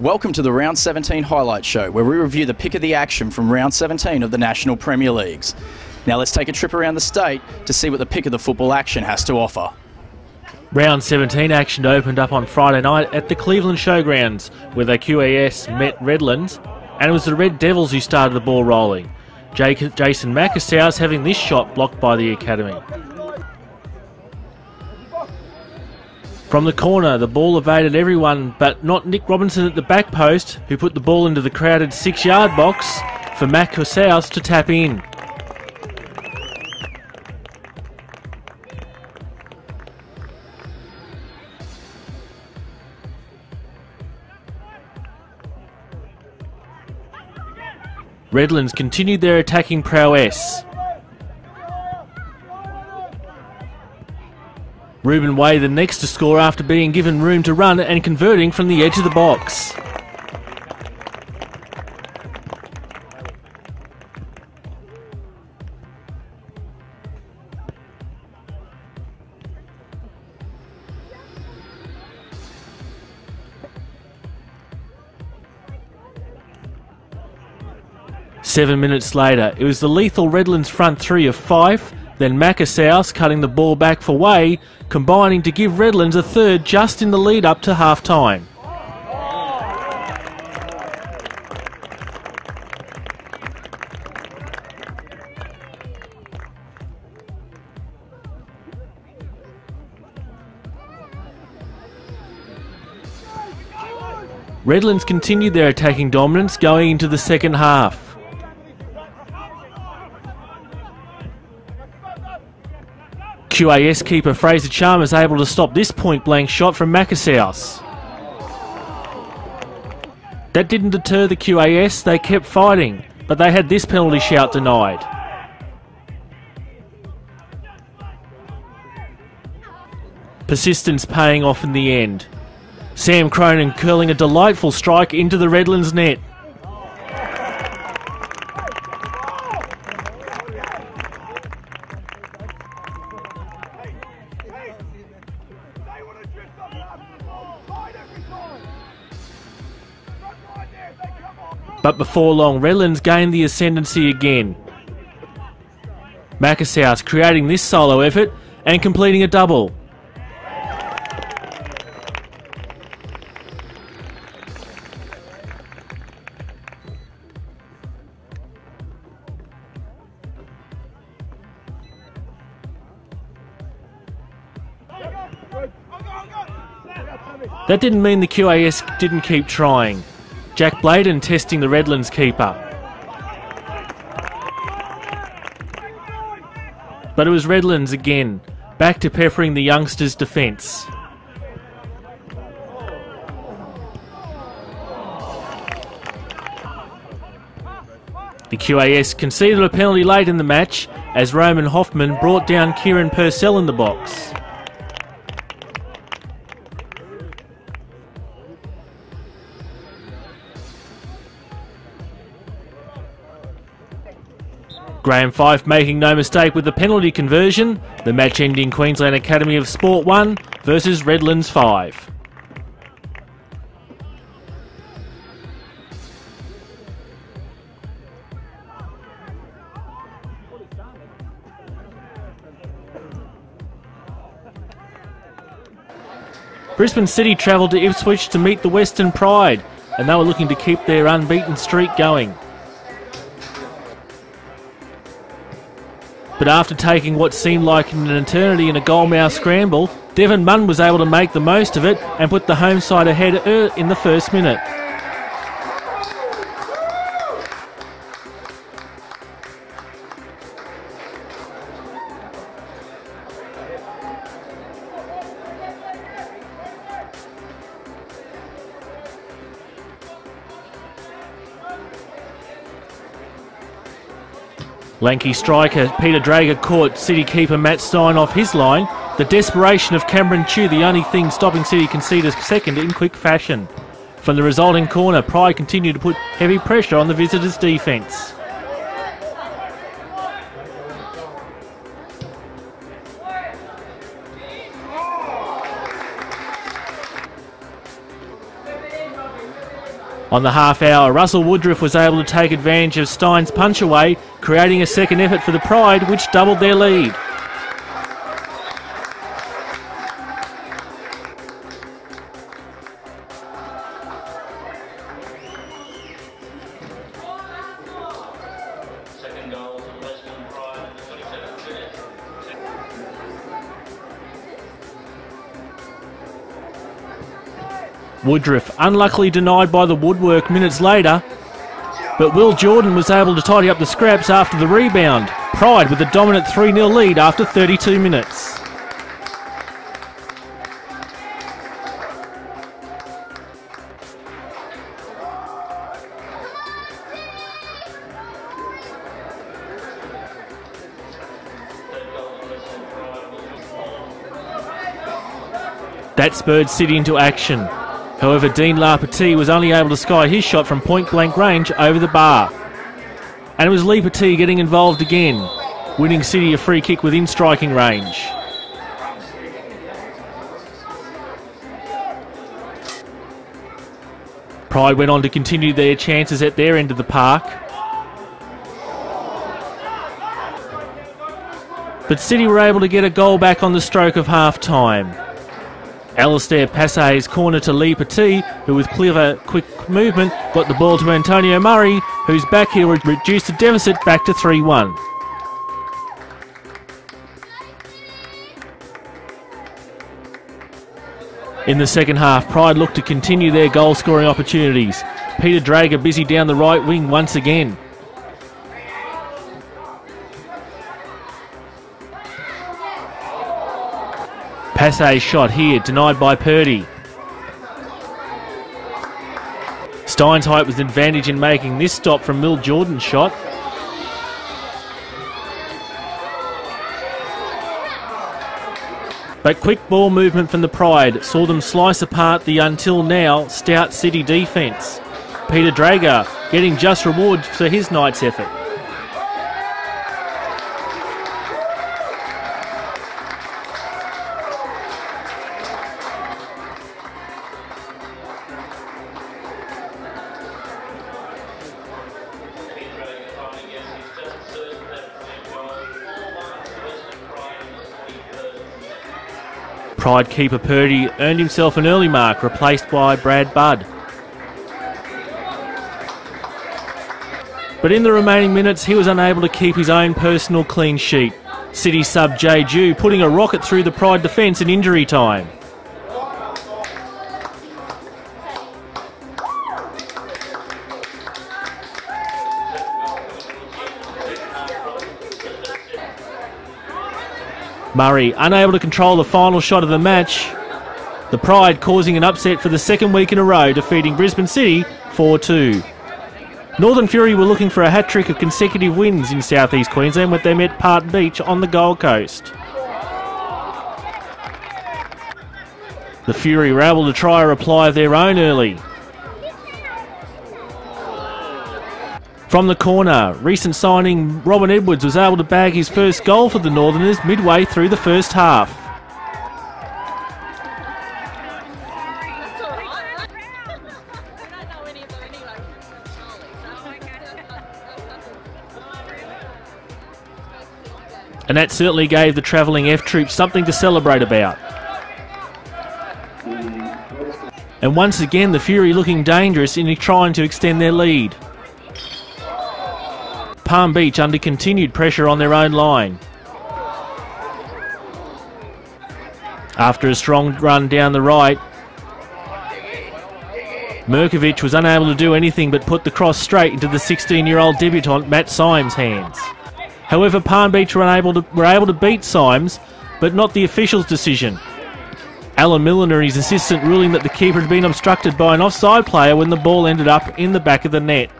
Welcome to the Round 17 Highlight Show, where we review the pick of the action from Round 17 of the National Premier Leagues. Now let's take a trip around the state to see what the pick of the football action has to offer. Round 17 action opened up on Friday night at the Cleveland Showgrounds, where the QAS met Redlands, and it was the Red Devils who started the ball rolling. Jason Macassaus having this shot blocked by the Academy. From the corner, the ball evaded everyone, but not Nick Robinson at the back post, who put the ball into the crowded 6-yard box for Macassaus to tap in. Redlands continued their attacking prowess. Ruben Way the next to score after being given room to run and converting from the edge of the box. Seven minutes later, it was the lethal Redlands front three of Fife, then Macassaus cutting the ball back for Way, combining to give Redlands a third just in the lead up to half-time. Redlands continued their attacking dominance going into the second half. QAS keeper Fraser Chalmers able to stop this point-blank shot from Macassaus. That didn't deter the QAS, they kept fighting, but they had this penalty shout denied. Persistence paying off in the end. Sam Cronin curling a delightful strike into the Redlands net. But before long, Redlands gained the ascendancy again. Macassaus creating this solo effort and completing a double. That didn't mean the QAS didn't keep trying. Jack Bladen testing the Redlands keeper. But it was Redlands again, back to peppering the youngsters' defence. The QAS conceded a penalty late in the match as Roman Hoffman brought down Kieran Purcell in the box. Graham Fife making no mistake with the penalty conversion, the match-ending Queensland Academy of Sport 1 versus Redlands 5. Brisbane City travelled to Ipswich to meet the Western Pride, and they were looking to keep their unbeaten streak going. But after taking what seemed like an eternity in a goalmouth scramble, Devon Munn was able to make the most of it and put the home side ahead in the first minute. Lanky striker Peter Drager caught City keeper Matt Stein off his line. The desperation of Cameron Chew, the only thing stopping City concede a second in quick fashion. From the resulting corner, Pride continued to put heavy pressure on the visitors' defence. On the half hour, Russell Woodruff was able to take advantage of Stein's punch away, creating a second effort for the Pride, which doubled their lead. Woodruff unluckily denied by the woodwork minutes later, but Will Jordan was able to tidy up the scraps after the rebound. Pride with a dominant 3-0 lead after 32 minutes. That spurred City into action. However, Dean Lapetit was only able to sky his shot from point-blank range over the bar. And it was Lapetit getting involved again, winning City a free kick within striking range. Pride went on to continue their chances at their end of the park. But City were able to get a goal back on the stroke of half-time. Alistair Passay's corner to Lee Petit, who with clever, quick movement got the ball to Antonio Murray, whose back heel reduced the deficit back to 3-1. In the second half, Pride looked to continue their goal-scoring opportunities. Peter Drager busy down the right wing once again. Passay's shot here, denied by Purdy. Stein's height was an advantage in making this stop from Will Jordan's shot. But quick ball movement from the Pride saw them slice apart the until now stout City defence. Peter Drager getting just reward for his night's effort. Pride keeper Purdy earned himself an early mark, replaced by Brad Budd. But in the remaining minutes, he was unable to keep his own personal clean sheet. City sub Jay Dew putting a rocket through the Pride defence in injury time. Murray unable to control the final shot of the match. The Pride causing an upset for the second week in a row, defeating Brisbane City 4-2. Northern Fury were looking for a hat-trick of consecutive wins in South East Queensland when they met Part Beach on the Gold Coast. The Fury were able to try a reply of their own early. From the corner, recent signing Robin Edwards was able to bag his first goal for the Northerners midway through the first half. And that certainly gave the travelling F troops something to celebrate about. And once again, the Fury looking dangerous in trying to extend their lead. Palm Beach under continued pressure on their own line. After a strong run down the right, Merkovich was unable to do anything but put the cross straight into the 16-year-old debutant Matt Symes' hands. However, Palm Beach were able to beat Symes, but not the official's decision. Alan Milner and his assistant ruling that the keeper had been obstructed by an offside player when the ball ended up in the back of the net.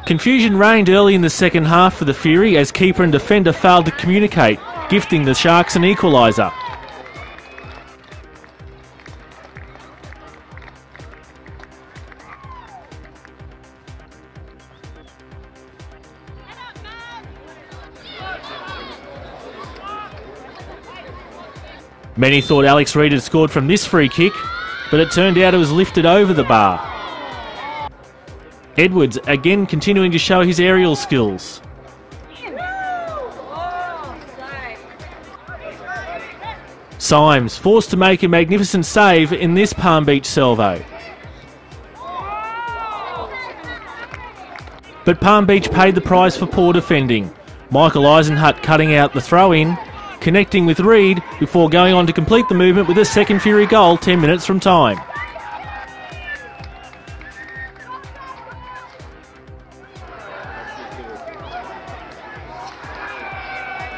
Confusion reigned early in the second half for the Fury as keeper and defender failed to communicate, gifting the Sharks an equaliser. Many thought Alex Reid had scored from this free kick, but it turned out it was lifted over the bar. Edwards again continuing to show his aerial skills. Symes forced to make a magnificent save in this Palm Beach salvo. But Palm Beach paid the price for poor defending. Michael Eisenhutt cutting out the throw-in, connecting with Reid before going on to complete the movement with a second Fury goal 10 minutes from time.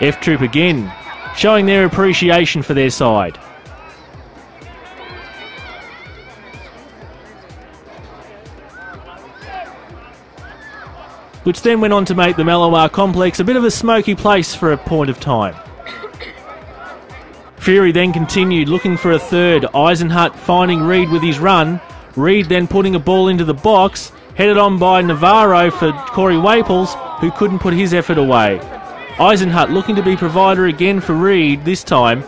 F-Troop again, showing their appreciation for their side. Which then went on to make the Malawar complex a bit of a smoky place for a point of time. Fury then continued looking for a third, Eisenhutt finding Reid with his run, Reid then putting a ball into the box, headed on by Navarro for Corey Waples, who couldn't put his effort away. Eisenhutt looking to be provider again for Reid this time,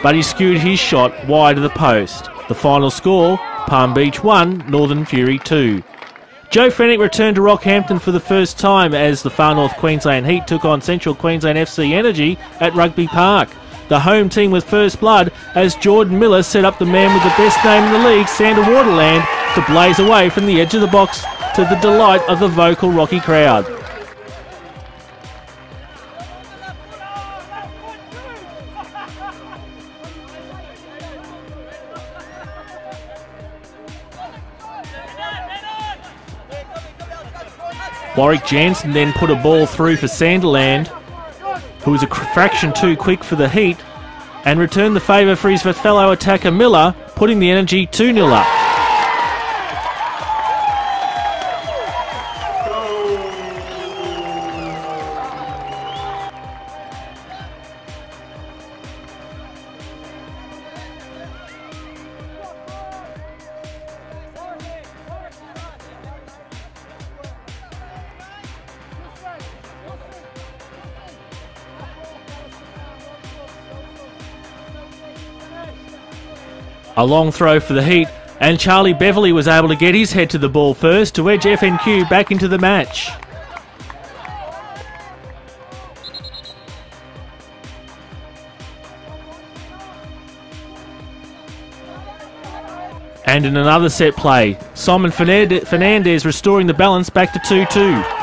but he skewed his shot wide of the post. The final score, Palm Beach 1, Northern Fury 2. Joe Fennick returned to Rockhampton for the first time as the Far North Queensland Heat took on Central Queensland FC Energy at Rugby Park. The home team with first blood as Jordan Miller set up the man with the best name in the league, Sander Waterland, to blaze away from the edge of the box to the delight of the vocal Rocky crowd. Warwick Jansen then put a ball through for Sanderland, who was a fraction too quick for the Heat, and returned the favour for his fellow attacker Miller, putting the Energy 2-0 up. A long throw for the Heat, and Charlie Beverley was able to get his head to the ball first to edge FNQ back into the match. And in another set play, Simon Fernandez restoring the balance back to 2-2.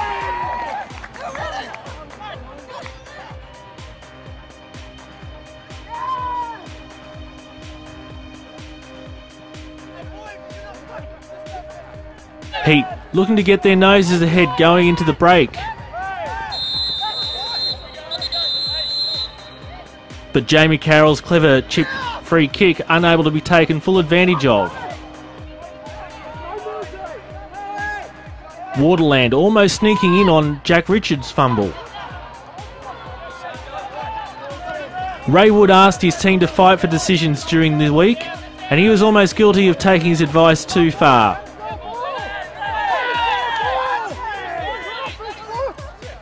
Heat looking to get their noses ahead going into the break. But Jamie Carroll's clever chip free kick unable to be taken full advantage of. Waterland almost sneaking in on Jack Richards' fumble. Ray Wood asked his team to fight for decisions during the week, and he was almost guilty of taking his advice too far.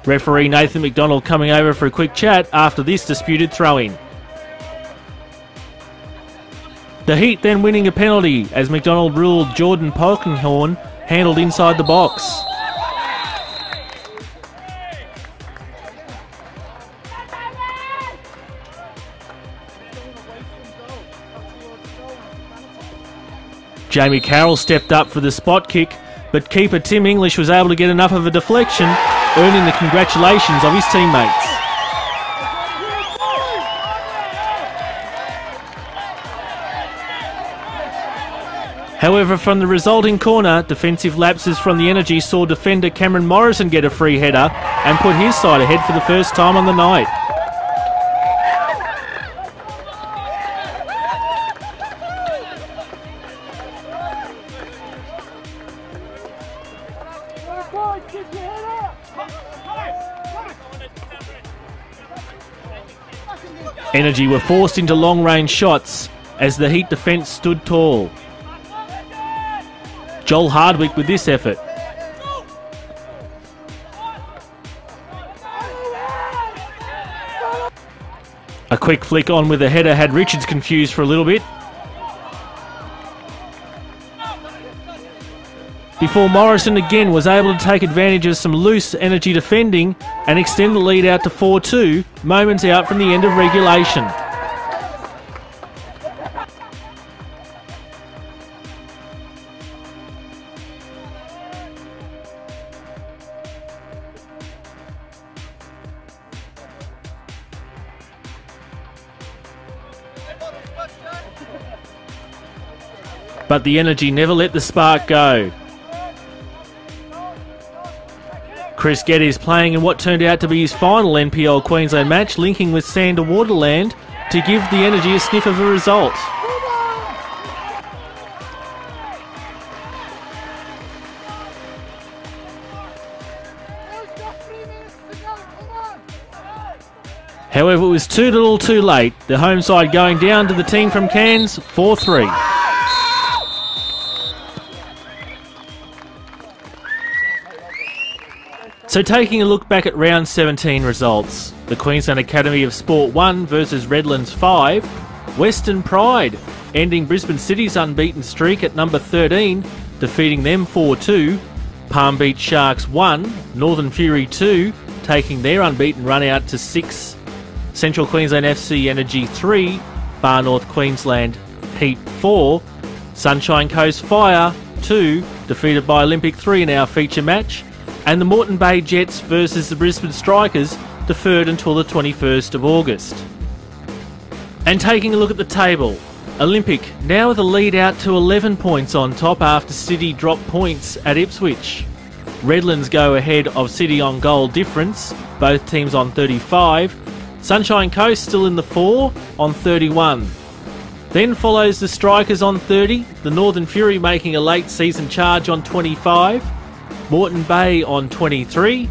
Referee Nathan McDonald coming over for a quick chat after this disputed throw-in. The Heat then winning a penalty as McDonald ruled Jordan Polkinghorn handled inside the box. Jamie Carroll stepped up for the spot kick, but keeper Tim English was able to get enough of a deflection, earning the congratulations of his teammates. However, from the resulting corner, defensive lapses from the Energy saw defender Cameron Morrison get a free header and put his side ahead for the first time on the night. Energy were forced into long-range shots as the Heat defence stood tall. Joel Hardwick with this effort. A quick flick on with the header had Richards confused for a little bit. Before Morrison again was able to take advantage of some loose energy defending and extend the lead out to 4-2, moments out from the end of regulation. But the energy never let the spark go. Chris Geddes playing in what turned out to be his final NPL Queensland match, linking with Sander Waterland to give the energy a sniff of a result. However, it was too little too late. The home side going down to the team from Cairns, 4-3. So taking a look back at round 17 results, the Queensland Academy of Sport 1 versus Redlands 5, Western Pride ending Brisbane City's unbeaten streak at number 13, defeating them 4-2, Palm Beach Sharks 1, Northern Fury 2, taking their unbeaten run out to 6, Central Queensland FC Energy 3, Far North Queensland Heat 4, Sunshine Coast Fire 2, defeated by Olympic 3 in our feature match, and the Moreton Bay Jets versus the Brisbane Strikers deferred until the 21st of August. And taking a look at the table, Olympic now with a lead out to 11 points on top after City dropped points at Ipswich. Redlands go ahead of City on goal difference, both teams on 35. Sunshine Coast still in the 4 on 31. Then follows the Strikers on 30, the Northern Fury making a late season charge on 25. Moreton Bay on 23.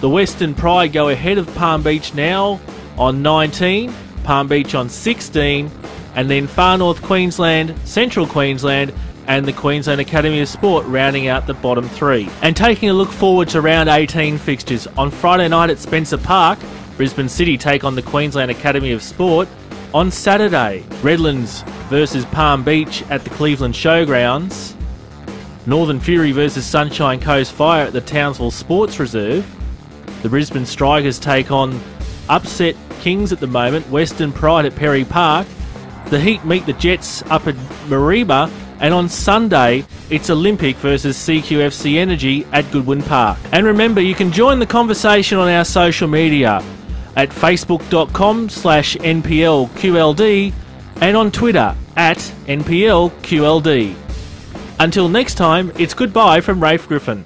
The Western Pride go ahead of Palm Beach now on 19. Palm Beach on 16. And then Far North Queensland, Central Queensland and the Queensland Academy of Sport rounding out the bottom 3. And taking a look forward to round 18 fixtures, on Friday night at Spencer Park, Brisbane City take on the Queensland Academy of Sport. On Saturday, Redlands versus Palm Beach at the Cleveland Showgrounds. Northern Fury versus Sunshine Coast Fire at the Townsville Sports Reserve. The Brisbane Strikers take on upset Kings at the moment, Western Pride at Perry Park. The Heat meet the Jets up at Mareeba. And on Sunday, it's Olympic versus CQFC Energy at Goodwin Park. And remember, you can join the conversation on our social media at facebook.com/NPL QLD and on Twitter at NPL QLD. Until next time, it's goodbye from Rafe Griffin.